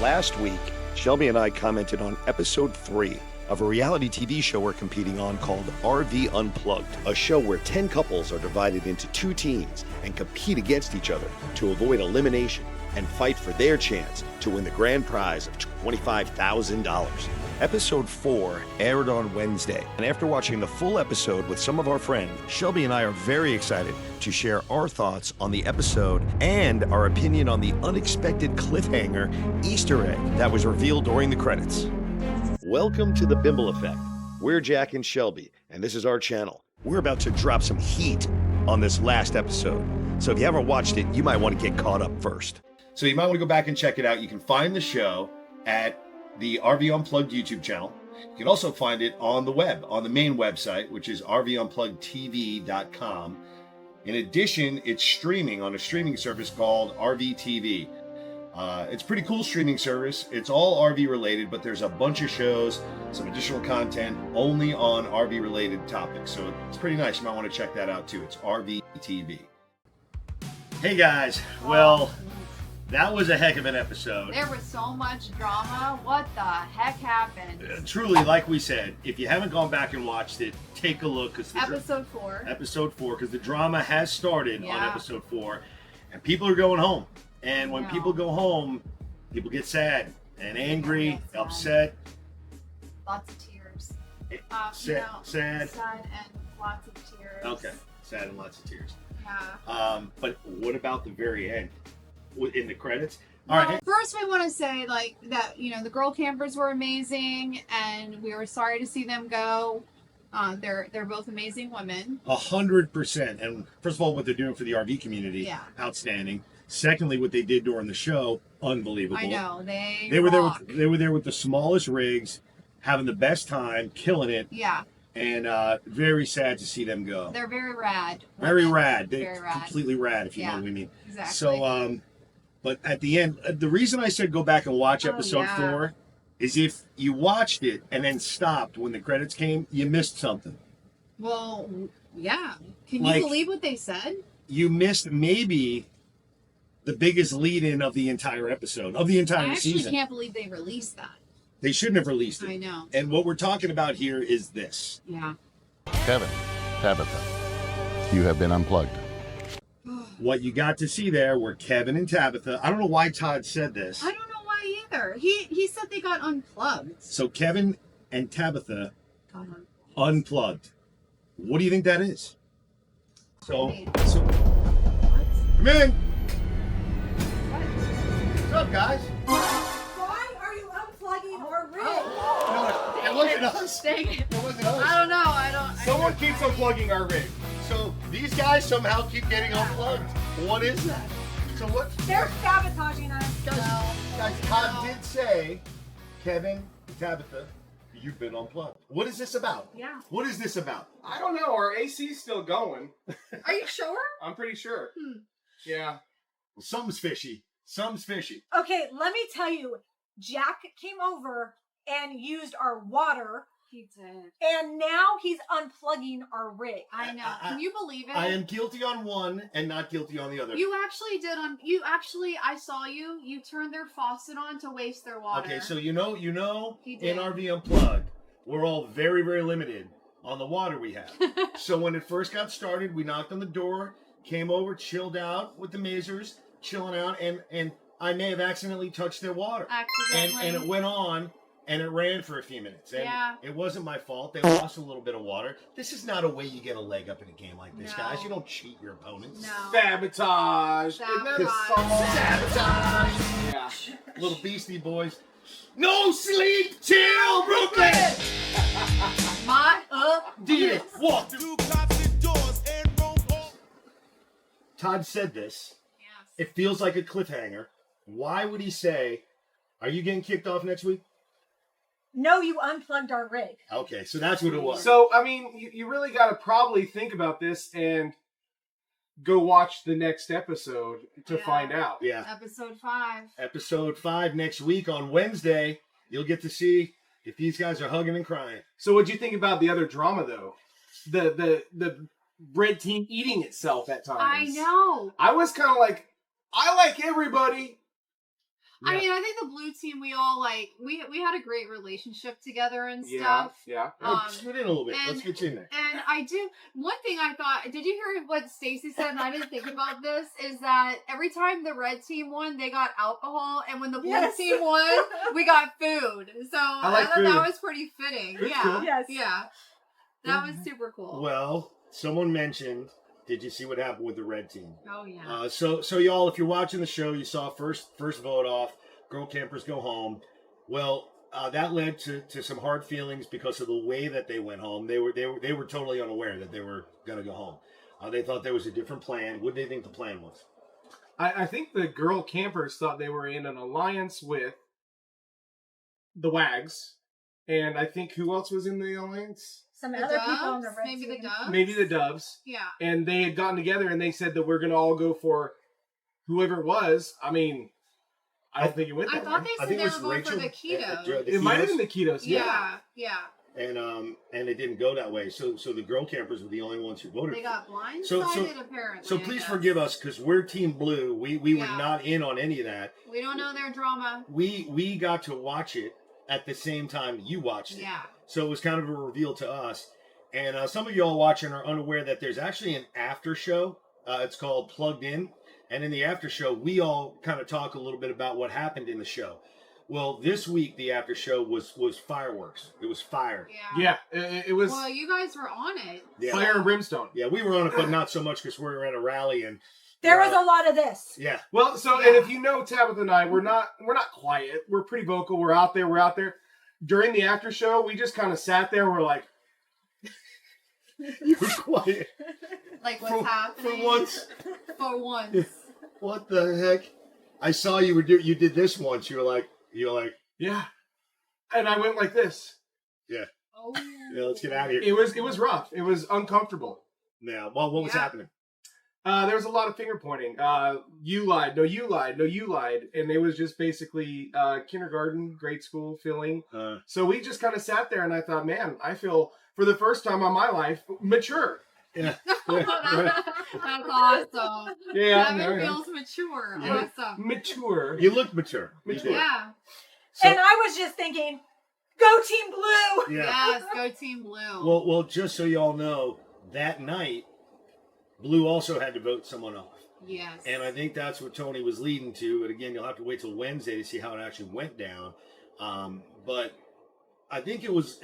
Last week, Shelby and I commented on episode 3 of a reality TV show we're competing on called RV Unplugged, a show where 10 couples are divided into 2 teams and compete against each other to avoid elimination and fight for their chance to win the grand prize of $25,000. Episode 4 aired on Wednesday, and after watching the full episode with some of our friends, Shelby and I are very excited to share our thoughts on the episode and our opinion on the unexpected cliffhanger Easter egg that was revealed during the credits. Welcome to the Bimble Effect. We're Jack and Shelby, and this is our channel. We're about to drop some heat on this last episode, so if you haven't watched it, you might want to get caught up first. So you might want to go back and check it out. You can find the show at the RV Unplugged YouTube channel. You can also find it on the web, on the main website, which is RVUnpluggedTV.com. In addition, it's streaming on a streaming service called RVTV. It's a pretty cool streaming service. It's all RV related, but there's a bunch of shows, some additional content only on RV related topics. So it's pretty nice. You might want to check that out too. It's RVTV. Hey guys, well, that was a heck of an episode. There was so much drama. What the heck happened? Truly, like we said, if you haven't gone back and watched it, take a look. Episode 4. Episode 4, because the drama has started on episode 4, and people are going home. And when people go home, people get sad and angry, upset. Lots of tears. Sad and lots of tears. Okay, sad and lots of tears. Yeah. But what about the very end? In the credits? Well, all right. First we want to say that the girl campers were amazing and we were sorry to see them go. They're both amazing women. 100%. And first of all, what they're doing for the RV community, outstanding. Secondly, what they did during the show, unbelievable. I know, they were there with the smallest rigs, having the best time, killing it. Yeah. And very sad to see them go. They're very rad. Very rad. Very rad. Completely rad, if you know what I mean. Exactly. So, but at the end, the reason I said go back and watch episode 4 is if you watched it and then stopped when the credits came, you missed something. Well, yeah. Can you believe what they said? You missed maybe the biggest lead-in of the entire episode, of the entire season. I actually can't believe they released that. They shouldn't have released it. I know. And what we're talking about here is this. Yeah. Kevin, Tabitha, you have been unplugged. What you got to see there were Kevin and Tabitha. I don't know why Todd said this. I don't know why either. He said they got unplugged. So Kevin and Tabitha got unplugged. What do you think that is? So what? Come in. What? What's up, guys? Why are you unplugging our rig? No, it wasn't us. Dang it. It wasn't us. I don't know. Someone keeps unplugging our rig. So these guys somehow keep getting unplugged. What is that? So what? They're sabotaging us. Guys, Todd did say, Kevin, Tabitha, you've been unplugged. What is this about? Yeah. What is this about? I don't know. Our AC's still going. Are you sure? I'm pretty sure. Yeah. Well, something's fishy. Something's fishy. Okay, let me tell you. Jack came over and used our water, He did. and now he's unplugging our rig. I know. Can you believe it? I am guilty on one and not guilty on the other. You actually did I saw you. You turned their faucet on to waste their water. Okay, so you know, He did. in RV Unplugged, we're all very, very limited on the water we have. So when it first got started, we knocked on the door, came over, chilled out with the Mazers, chilling out, and I may have accidentally touched their water. Accidentally. And it went on, and it ran for a few minutes. And Yeah. it wasn't my fault. They lost a little bit of water. This is not a way you get a leg up in a game like this, No. guys. You don't cheat your opponents. No. Sabotage. Isn't that a song? Sabotage. Yeah. Little Beastie Boys. No sleep till Brooklyn! My Dear, walk through Todd said this. Yes. It feels like a cliffhanger. Why would he say, are you getting kicked off next week? No, you unplugged our rig. Okay, so that's what it was. So, I mean, you really got to probably think about this and go watch the next episode to find out. Yeah. Episode 5. Episode 5 next week on Wednesday. You'll get to see if these guys are hugging and crying. So, what'd you think about the other drama, though? The red team eating itself at times. I know. I was kind of like, I like everybody, I mean, I think the blue team, we all like, we had a great relationship together and stuff. Yeah. Scoot in a little bit. Let's get you in there. And I do, one thing I thought, did you hear what Stacy said, and I didn't think about this, is that every time the red team won, they got alcohol, and when the blue team won, we got food. So I thought that was pretty fitting. That's yeah. cool. Yes. Yeah. That was super cool. Well, someone mentioned, did you see what happened with the red team? Oh, yeah. So y'all, if you're watching the show, you saw first vote off, girl campers go home. Well, that led to some hard feelings because of the way that they went home. They were totally unaware that they were going to go home. They thought there was a different plan. What do they think the plan was? I think the girl campers thought they were in an alliance with the Wags. And I think who else was in the alliance? Some The other people on the Doves? red Maybe team. the Doves? Maybe the Doves. Yeah. And they had gotten together and they said that we're going to all go for whoever it was. I mean, I don't think it went I that thought way. they said they were going for the keto. It might have been the ketos. Yeah. And it didn't go that way. So the girl campers were the only ones who voted. They got blindsided, So apparently. So please forgive us because we're Team Blue. We were Yeah. not in on any of that. We don't know their drama. We got to watch it at the same time you watched it. Yeah. So it was kind of a reveal to us. And some of y'all watching are unaware that there's actually an after show. It's called Plugged In. And in the after show, we all kind of talk a little bit about what happened in the show. Well, this week, the after show was fireworks. It was fire. Yeah. It was Well, you guys were on it. Yeah. fire and brimstone. Yeah, we were on it, but not so much because we were at a rally. And There was a lot of this. yeah. Well, so and if you know Tabitha and I, we're not quiet. We're pretty vocal. We're out there. During the after show, we just kind of sat there. We're like, You were quiet. Like, what's happening? For once. For once. What the heck? I saw you you did this once. You were like, yeah. And I went like this. Oh. yeah, let's get out of here. It was rough. It was uncomfortable. Yeah. Well, what was happening? There was a lot of finger pointing. You lied. No, you lied. No, you lied. And it was just basically kindergarten, grade school feeling. So we just kind of sat there, and I thought, man, I feel for the first time in my life mature. Yeah. That's awesome. Yeah, Kevin feels mature. Yeah. Awesome. Mature. You look mature. You Mature. did. Yeah. So- And I was just thinking, go Team Blue! Yeah. Yes, go Team Blue. Well, just so y'all know, that night, Blue also had to vote someone off. Yes. And I think that's what Tony was leading to. And again, you'll have to wait till Wednesday to see how it actually went down. But I think it was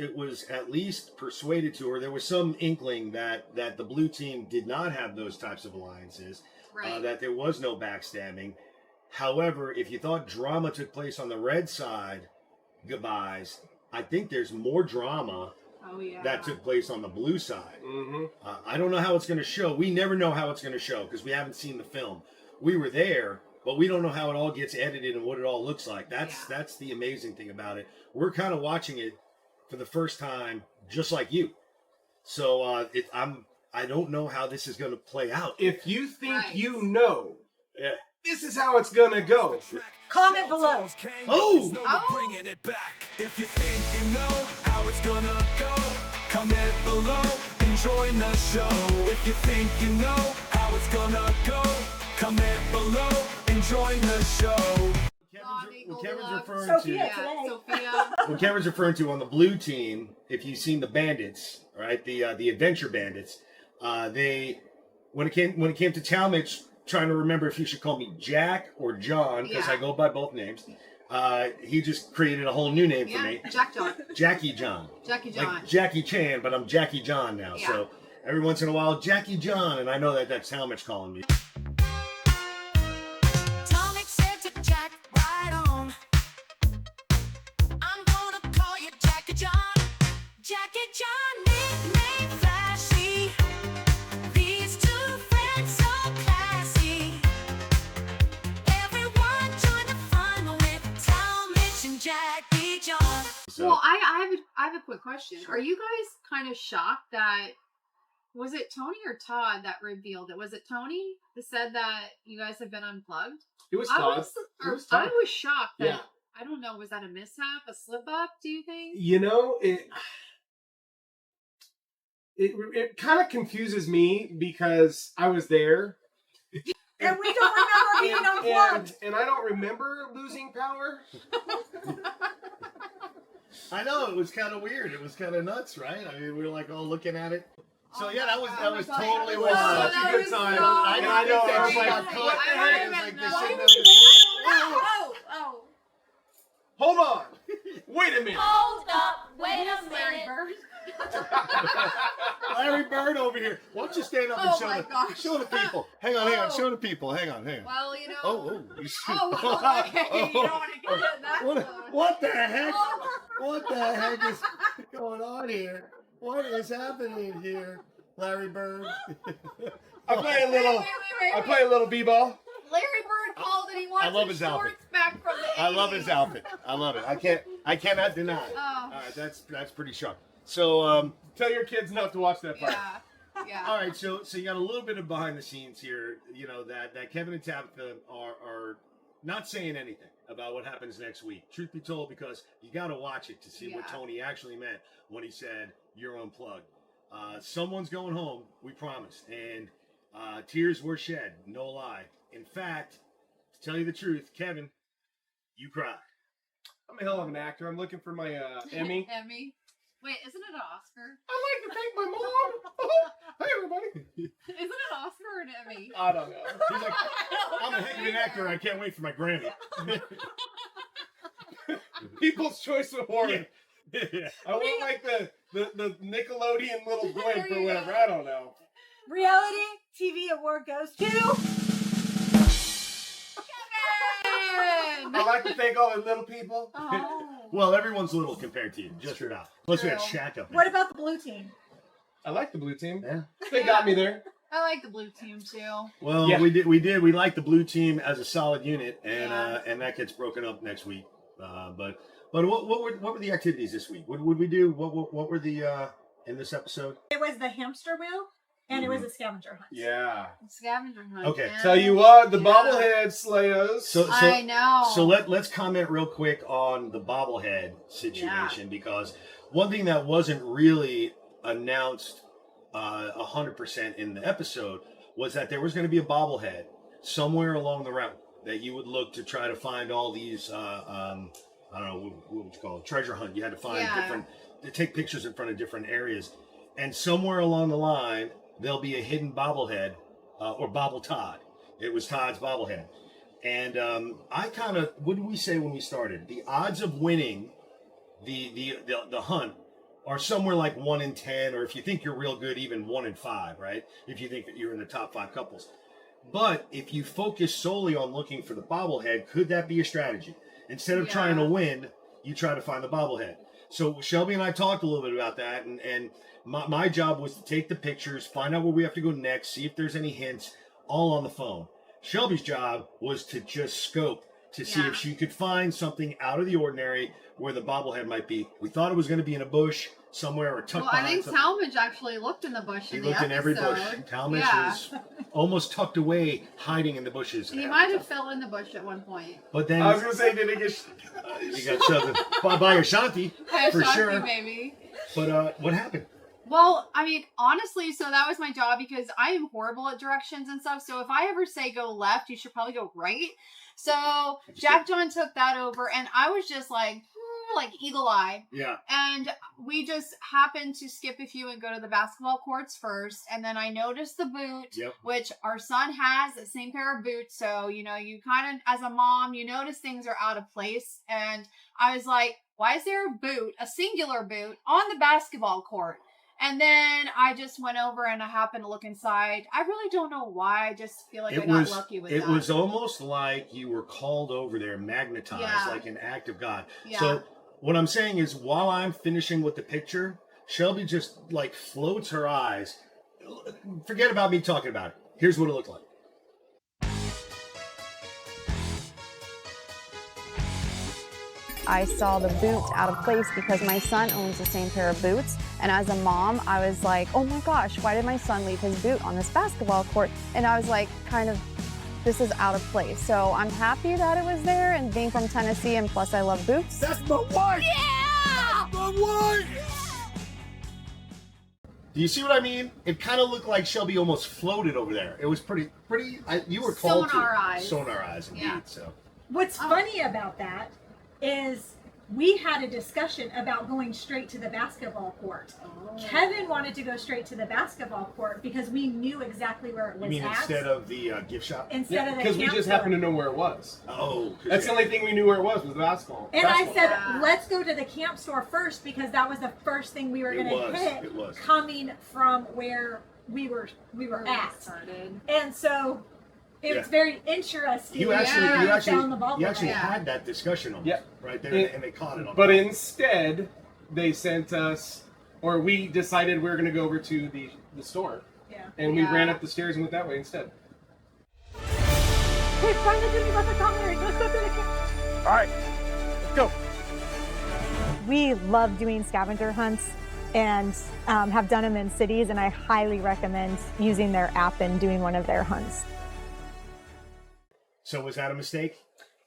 at least persuaded to her. There was some inkling that the blue team did not have those types of alliances, Right. that there was no backstabbing. However, if you thought drama took place on the red side, goodbyes, I think there's more drama Oh, yeah. that took place on the blue side. Mm-hmm. I don't know how it's going to show. We never know how it's going to show because we haven't seen the film. We were there, but we don't know how it all gets edited and what it all looks like. That's the amazing thing about it. We're kind of watching it for the first time, just like you. So I don't know how this is going to play out. If you think Right. you know, Yeah. this is how it's gonna go. Comment below. Oh! Bringing it back. If you think you know how it's gonna go, comment below and join the show. If you think you know how it's gonna go, comment below and join the show. What Kevin's referring Sophia to, today. Sophia. what Kevin's referring to on the blue team, if you've seen the bandits, right, the adventure bandits, they when it came to Talmadge, trying to remember if you should call me Jack or John because I go by both names. He just created a whole new name for me, Jack John. Jackie John. Jackie John. Like Jackie Chan, but I'm Jackie John now. Yeah. So every once in a while, Jackie John, and I know that's Talmadge calling me. Tonic said to Jack, right on. I'm gonna call you Jackie John. Jackie John, nickname flashy. These two friends so classy. Everyone join the fun with Talmadge and Jackie John. So, Well, I have a quick question. Are you guys kind of shocked that, was it Tony or Todd that revealed it? Was it Tony that said that you guys have been unplugged? It was I Todd. was, It was I Todd. was shocked that, Yeah. I don't know, was that a mishap, a slip up, do you think? You know, it kind of confuses me because I was there And we don't remember being unplugged. And I don't remember losing power. I know, it was kind of weird. It was kind of nuts, right? I mean, we were like all looking at it. So yeah, that was totally It was wild. such a good time. So And I know, I was like, funny. what the I heck? don't Like, even this know. shouldn't have Oh. Hold on. Wait a minute. Hold up, wait a Larry minute. Bird. Larry Bird over here. Why don't you stand up and Oh show my the gosh. show the people? Hang on, Oh. show the people. Hang on. Well, you know. Oh, you should. Oh, okay. You don't want to get in that zone. What the heck? Oh. What the heck is going on here? What is happening here, Larry Bird? I play a little. I play a little b-ball. Larry Bird called and he wants I love his his outfit. shorts back from the 80s. I love his outfit. I love it. I cannot deny it. Oh. All right, that's pretty sharp. So Tell your kids not to watch that part. Yeah. all right, so you got a little bit of behind the scenes here. You know that Kevin and Tabitha are not saying anything about what happens next week. Truth be told, because you got to watch it to see what Yeah. Tony actually meant when he said you're unplugged. Someone's going home, we promised, and tears were shed, no lie. In fact, to tell you the truth, Kevin, you cried. I'm a hell of an actor. I'm looking for my Emmy. Emmy. Wait, isn't it an Oscar? I'd like to thank my mom. Hey, everybody. Isn't it an Oscar or an Emmy? I don't know. He's like, I'm a heck of an actor. I can't wait for my Grammy. People's Choice Award. Yeah. I want like the Nickelodeon little blimp There or you whatever. go. I don't know. Reality TV award goes to Kevin! I'd like to thank all the little people. Oh. Well, everyone's little compared to you. Just for now. Plus, we had True. Shaq up there. what about the blue team? I like the blue team. Yeah. They got me there. I like the blue team too. Well, Yeah. we did. We like the blue team as a solid unit, and Yeah. and that gets broken up next week. But what were the activities this week? What would we do? What were the in this episode? It was the hamster wheel and it was a scavenger hunt. Yeah. Scavenger hunt. Okay. yeah. Tell you what, the Yeah. bobblehead slayers. So I know. So let's comment real quick on the bobblehead situation because one thing that wasn't really announced 100% in the episode was that there was going to be a bobblehead somewhere along the route that you would look to try to find all these I don't know what would you call it, treasure hunt. You had to find different, to take pictures in front of different areas, and somewhere along the line there'll be a hidden bobblehead or bobble Todd. It was Todd's bobblehead. And I kind of, what did we say when we started? The odds of winning the hunt are somewhere like 1 in 10, or if you think you're real good, even 1 in 5, right? If you think that you're in the top 5 couples. But if you focus solely on looking for the bobblehead, could that be a strategy? Instead of trying to win, you try to find the bobblehead. So Shelby and I talked a little bit about that, and my job was to take the pictures, find out where we have to go next, see if there's any hints, all on the phone. Shelby's job was to just scope to see if she could find something out of the ordinary where the bobblehead might be. We thought it was going to be in a bush somewhere or tucked Well, I behind think something. Talmadge actually looked in the bush He in the looked in every bush. episode. Talmadge Yeah. was almost tucked away, hiding in the bushes. He might have fell in the bush at one point. But then I was gonna say, did it get? he got shoved by Ashanti for Ashanti, sure. maybe. But what happened? Well, I mean, honestly, so that was my job because I am horrible at directions and stuff. So if I ever say go left, you should probably go right. So Jack John took that over, and I was just like eagle eye. Yeah. And we just happened to skip a few and go to the basketball courts first. And then I noticed the boot, which our son has the same pair of boots. So, you know, you kind of, as a mom, you notice things are out of place. And I was like, why is there a boot, a singular boot, on the basketball court? And then I just went over and I happened to look inside. I really don't know why. I just feel like I got lucky with that. It was almost like you were called over there, magnetized, like an act of God. Yeah. So what I'm saying is, while I'm finishing with the picture, Shelby just like floats her eyes. Forget about me talking about it. Here's what it looked like. I saw the boot out of place because my son owns the same pair of boots. And as a mom, I was like, oh my gosh, why did my son leave his boot on this basketball court? And I was like, this is out of place. So I'm happy that it was there, and being from Tennessee, and plus I love boots. That's my wife! Yeah! My wife! Do you see what I mean? It kind of looked like Shelby almost floated over there. It was pretty. You were called Sonar to eyes. sonar eyes, indeed. Yeah. So What's funny about that is we had a discussion about going straight to the basketball court. Kevin wanted to go straight to the basketball court because we knew exactly where it was you mean at. instead of the gift shop? Instead of the because we camp just store. happened to know where it was. Oh, That's the only thing we knew where it was the basketball. And I basketball. said, let's go to the camp store first because that was the first thing we were going to hit It was. coming from where we were at. Started. And so it was very interesting. You actually, when you we found the actually, you bobblehead. actually had that discussion on right there, and they caught it on. But instead, they sent us, or we decided we were going to go over to the store. Yeah. And we ran up the stairs and went that way instead. Hey, find the Jimmy Buffett commentary. Let's go to the camp. All right, let's go. We love doing scavenger hunts and have done them in cities, and I highly recommend using their app and doing one of their hunts. So was that a mistake?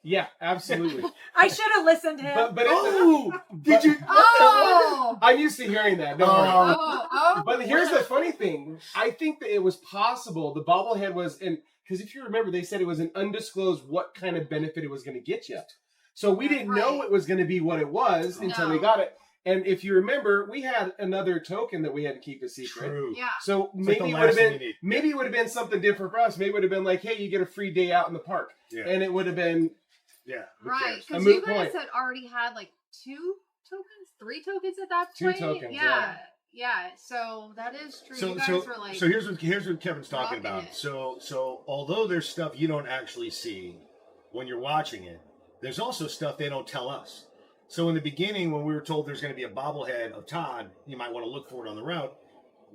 Yeah, absolutely. I should have listened to him. Did you? Oh! I'm used to hearing that. Don't worry. Oh! But here's the funny thing. I think that it was possible. The bobblehead was in, because if you remember, they said it was an undisclosed what kind of benefit it was going to get you. So we didn't know it was going to be what it was until we got it. And if you remember, we had another token that we had to keep a secret. True. Yeah. So It's maybe like it the would have last thing been you need. maybe it would have been something different for us. Maybe it would have been like, hey, you get a free day out in the park. Yeah. And it would have been Yeah. who Right, cares? because A you moot guys point. had already had like 2 tokens, 3 tokens at that 2 point. tokens, Yeah. Yeah. So that is true. So you guys were like. so here's what Kevin's talking rocking about. it. So although there's stuff you don't actually see when you're watching it, there's also stuff they don't tell us. So in the beginning, when we were told there's going to be a bobblehead of Todd, you might want to look for it on the route.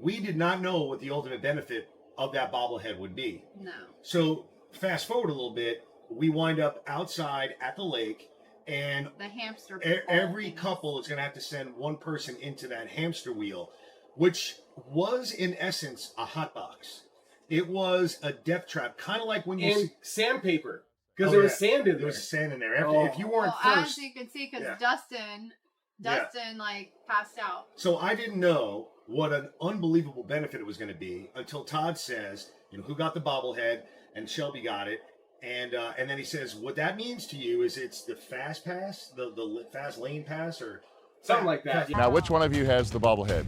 We did not know what the ultimate benefit of that bobblehead would be. No. So fast forward a little bit, we wind up outside at the lake, and The hamster. every things. couple is going to have to send one person into that hamster wheel, which was in essence a hot box. It was a death trap, kind of like when you in sandpaper. Because Oh, there was yeah. sand in there there. was sand in there. If you Well, weren't as first, you can see, because Yeah. Dustin like passed out. so I didn't know what an unbelievable benefit it was going to be until Todd says, who got the bobblehead, and Shelby got it. And then he says, what that means to you is it's the fast pass, the fast lane pass, or Something like that. Now, which one of you has the bobblehead?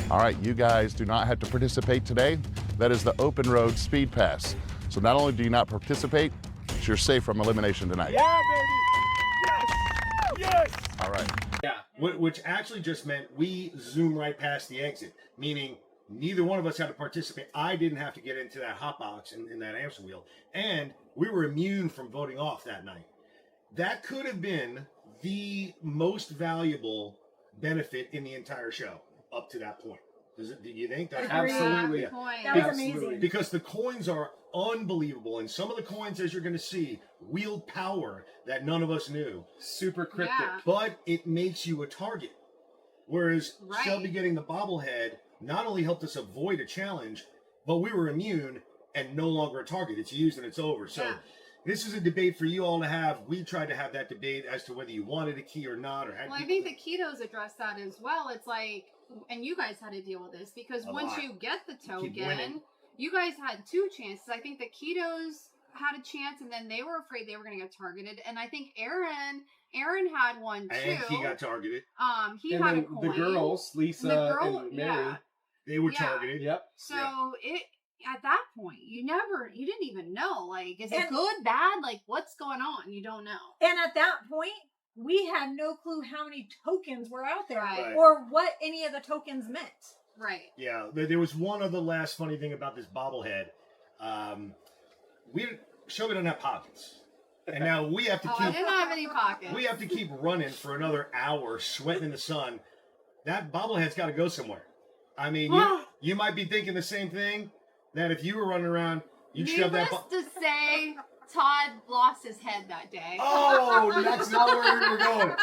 All right, you guys do not have to participate today. That is the open road speed pass. So not only do you not participate, but you're safe from elimination tonight. Yeah, baby. Yes. All right. Yeah. which actually just meant we zoom right past the exit, meaning neither one of us had to participate. I didn't have to get into that hot box in that hamster wheel, and we were immune from voting off that night. That could have been the most valuable benefit in the entire show up to that point. Do you think? That's Absolutely. Yeah, point. That was Absolutely. amazing. because the coins are unbelievable, and some of the coins, as you're going to see, wield power that none of us knew. Super cryptic. Yeah. But it makes you a target. Whereas Right. Shelby getting the bobblehead not only helped us avoid a challenge, but we were immune and no longer a target. It's used and it's over. So Yeah. this is a debate for you all to have. We tried to have that debate as to whether you wanted a key or not, or had. Well, I think the ketos address that as well. It's like, and you guys had to deal with this because A once lot. you get the winning. token, you guys had 2 chances. I think the ketos had a chance, and then they were afraid they were going to get targeted. And I think Aaron had one too. and he got targeted. He And had a then coin. the girls, Lisa The girl, and Mary. yeah. They were Yeah. targeted. Yep. So it at that point, you didn't even know, like, is it And- good, bad, like, what's going on? You don't know. And at that point, we had no clue how many tokens were out there Right. or what any of the tokens meant. Right. Yeah, there was one other last funny thing about this bobblehead. Shelby doesn't have pockets, and now we have to Oh, I keep. didn't have any pockets. We have to keep running for another hour, sweating in the sun. That bobblehead's got to go somewhere. I mean, you might be thinking the same thing. That if you were running around, you'd shove that. Needless to say, Todd lost his head that day. Oh, that's not where we were going.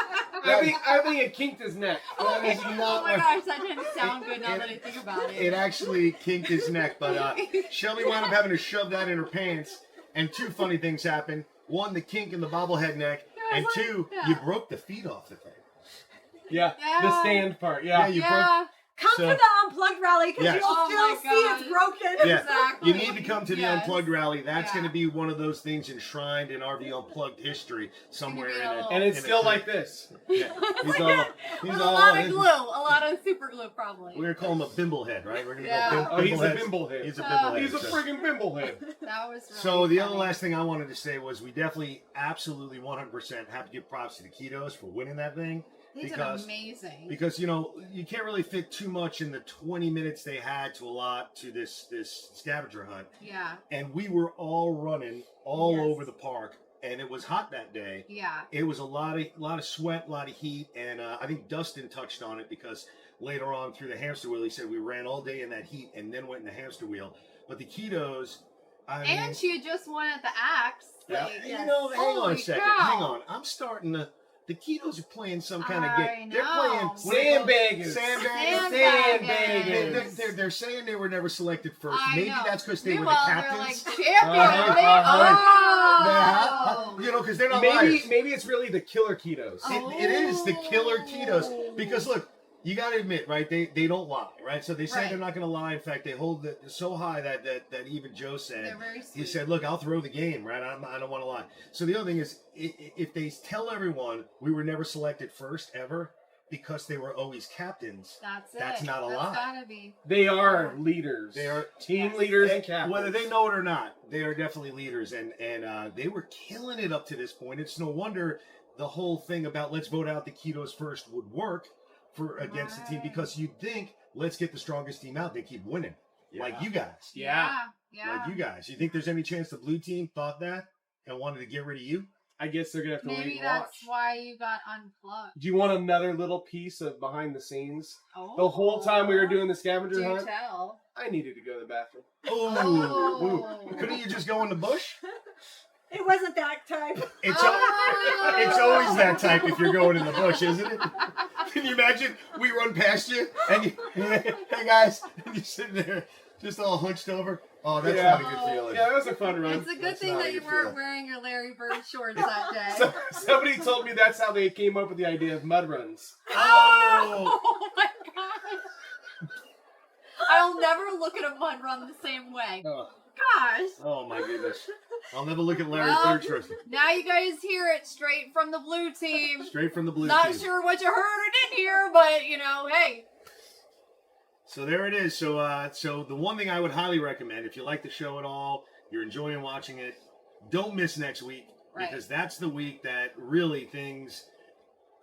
I think it kinked his neck. That is Oh not my where- gosh, that didn't sound good now that I think about it. It actually kinked his neck, but Shelby wound up having to shove that in her pants. And 2 funny things happened. 1, the kink in the bobblehead neck, and like, 2, yeah. you broke the feet off the thing. Yeah. Yeah. The stand part. Yeah, Yeah. you Yeah. Come So- to the Unplugged rally because Yes. you'll Oh still my see God. it's broken. Yeah. Exactly. You need to come to the Yes. Unplugged rally. That's Yeah. going to be one of those things enshrined in RV Unplugged history somewhere in it. And it's in a still clip. like this. Yeah. He's all. He's With a all. lot of glue. A lot of super glue, probably. We're gonna call him a Bimble head, right? We're gonna Yeah. go Oh, he's a Bimbleheads. bimble head. He's a Bimble head. He's a so- friggin' bimble head. That was really So the other funny. last thing I wanted to say was we definitely, absolutely, 100% have to give props to the Ketos for winning that thing. They did amazing. Because you know you can't really fit too much in the 20 minutes they had to allot to this scavenger hunt, Yeah. and we were all running all Yes. over the park, and it was hot that day. Yeah. It was a lot of sweat, a lot of heat, and I think Dustin touched on it because later on through the hamster wheel he said we ran all day in that heat and then went in the hamster wheel. But the Ketos, I mean, And she had just won at the Axe. yeah, Like, you know, hang on a Holy second, cow. hang on. I'm starting to. The Ketos are playing some kind of I game. They're know. playing Sandbaggers. Sandbaggers. They're saying they were never selected first. I Maybe know. that's because they were the Meanwhile, captains. They're like champions. Oh. You know, because they're not Maybe liars. maybe it's really the killer Ketos. It is the killer Ketos because look, you got to admit, right? They don't lie, right? So they say Right. they're not going to lie. In fact, they hold it so high that even Joe said They're very he sweet. said, "Look, I'll throw the game, right? I don't want to lie." So the other thing is, if they tell everyone we were never selected first ever because they were always captains, That's it. That's not a That's lie. gotta be. They are leaders. They are team leaders and They- captains. whether they know it or not, they are definitely leaders, and they were killing it up to this point. It's no wonder the whole thing about let's vote out the Ketos first would work for against the team because you'd think let's get the strongest team out. They keep winning, like you guys. Yeah. Yeah. Like you guys. You think there's any chance the blue team thought that and wanted to get rid of you? I guess they're gonna have to wait Maybe and that's watch. why you got unplugged. Do you want another little piece of behind the scenes? Oh. The whole time we were doing the scavenger Do hunt, tell. I needed to go to the bathroom. Oh, couldn't you just go in the bush? It wasn't that type. It's always that type if you're going in the bush, isn't it? Can you imagine we run past you and you, hey guys, and you're sitting there just all hunched over? Oh, that's not a good feeling. Yeah, that was a fun run. It's a good That's thing not that a you good weren't feeling. wearing your Larry Bird shorts that day. So, somebody told me that's how they came up with the idea of mud runs. Oh, Oh my gosh. I'll never look at a mud run the same way. oh, Gosh. oh my goodness. I'll never look at Larry Well, Bird shorts. Now you guys hear it straight from the blue team. Straight from the blue Not team. sure what you heard or didn't hear, but you know, hey. So there it is. So the one thing I would highly recommend, if you like the show at all, you're enjoying watching it, don't miss next week Right. because that's the week that really things,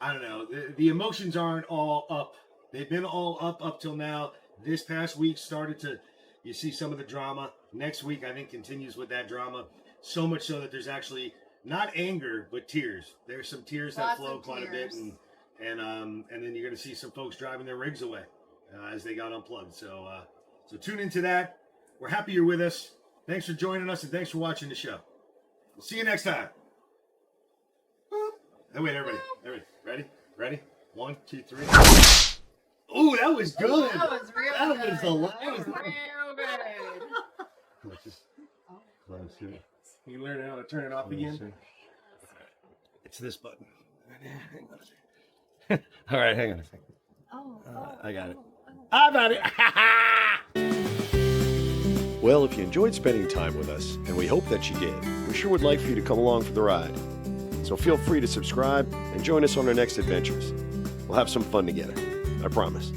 I don't know, the emotions aren't all up. They've been all up till now. This past week started to, you see some of the drama. Next week, I think, continues with that drama. So much so that there's actually not anger, but tears. There's some tears that Lots flow of quite a bit, tears. and then you're going to see some folks driving their rigs away as they got unplugged. So tune into that. We're happy you're with us. Thanks for joining us, and thanks for watching the show. We'll see you next time. Oh, wait, everybody. Ready? 1, 2, 3. Ooh, that was good. That was real That good. was the last That was one. real good. Close to it. You learn how to turn it off again? It's this button. Hang on a second. All right, hang on a second. I got it. I got it. Well, if you enjoyed spending time with us, and we hope that you did, we sure would like for you to come along for the ride. So feel free to subscribe and join us on our next adventures. We'll have some fun together. I promise.